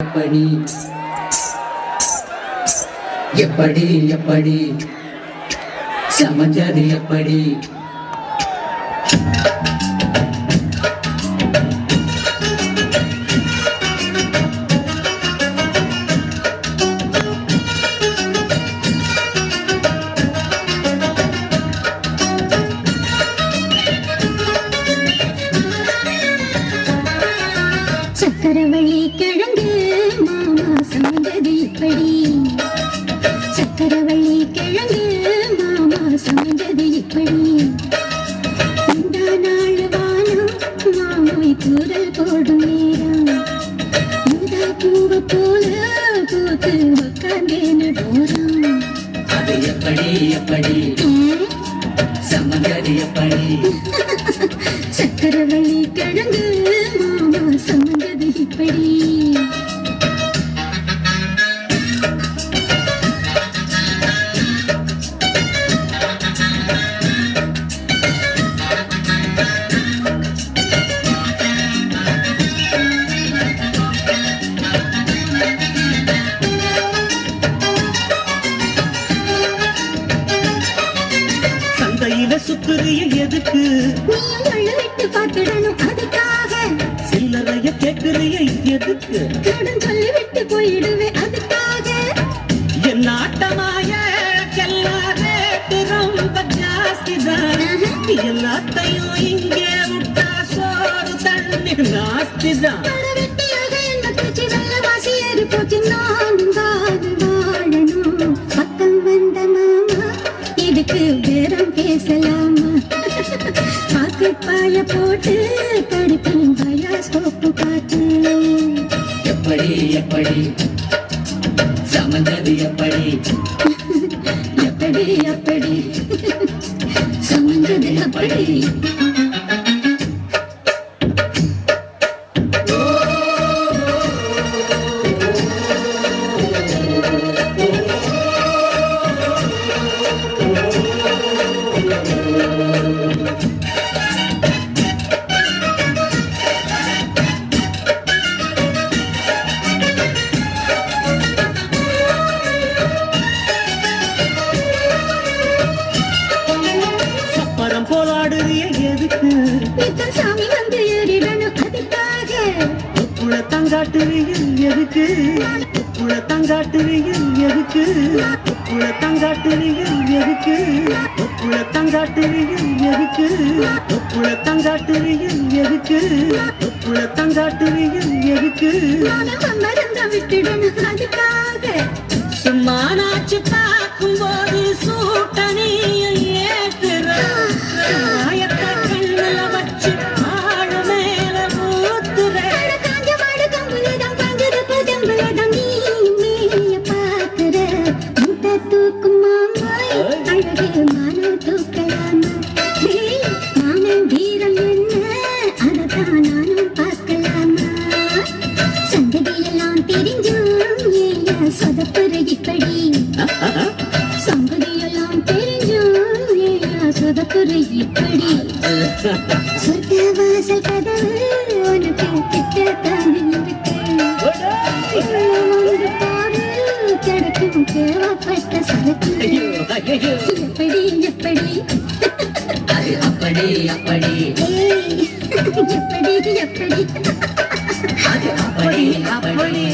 எப்படி எப்படி எப்படி சமைச்சது எப்படி சக்கரவள்ளி கிழங்கு மாமா சமைந்தது இப்படி சக்கரவள்ளி கிழங்கு மாமா சமைந்தது இப்படி இந்த நாள் வானம் மாமாய் தூரல் போடும் நேரம் இந்த பூவை போல பூத்து உட்கார்ந்தேன்னு போறோம். அது எப்படி எப்படி சமைச்சது எப்படி சக்கரவள்ளி கிழங்கு மாமா சமைந்தது இப்படி சந்தையில சுத்துறிய எதுக்கு நீயும் அழுவிட்டு பார்த்துடணும் அதுக்காக சில்லறைய கேக்குறிய எதுக்கு கடன் சொல்லிவிட்டு போயிடுவே அதுக்காக என் ஆட்டமாய எல்லாரேட்டு ரொம்ப ஜாஸ்திதான் எல்லாத்தையும் இங்கே விட்டா சோறு தண்ணி நாஸ்திதான் படவெட்டியாக இந்த குச்சி வெள்ள வாசி ஏறி போச்சு நானும் வாழணும் பக்கம் வந்த மாமா இதுக்கு பேரம் பேசலாமா பாக்கு பாய போட்டு படிப்பின் பயாஸ்கோப்பு காட்டு எப்படி எப்படி சமைச்சது எப்படி எப்படி எப்படி சமைஞ்சது எப்படி சப்பரம் போலாடுறிய எதுக்கு நித்தம் சாமி வந்து ஏறிடணும் அதுக்காக உப்புள தங்காட்டுறிய எதுக்கு உப்புள தங்காட்டுறிய எதுக்கு உப்புள தங்காட்டுறிய எதுக்கு உப்புள தங்காட்டுறிய எதுக்கு உப்புள தங்காட்டுறிய எதுக்கு உப்புள தங்காட்டுறிய எதுக்கு நானும் மறந்த விட்டுடணும் அதுக்காக சும்மா நாச்சு பார்க்கும்போது சூட்டணியில் ஏற்றுற சாயத்தை கண்ணுல வச்சு ஆழ மேல ஊத்துற காஞ்ச மாடு கம்புலதான் பஞ்சது புதம்புலதான் நீ மேய பாக்குற முட்டை தூக்கும் மாமாய் அழகு மானம் தூக்கலாமா மானம் தீரம் என்ன அதத்தான் நானும் பார்க்கலாமா சந்ததியெல்லாம் தெரிஞ்சும் ஏன் சொதப்புற இப்படி சங்கதியெல்லாம் தெரிஞ்சும் ஏன் சொதப்புற இப்படி சொர்க்க வாசல் கதவு உனக்கு கிட்ட தாண்டி இருக்கு வந்து பாரு கிடைக்கும் தேவைப்பட்ட சரக்கு எப்படி எப்படி அது அப்படி அப்படி ஏய், எப்படி எப்படி அது அப்படி அப்படி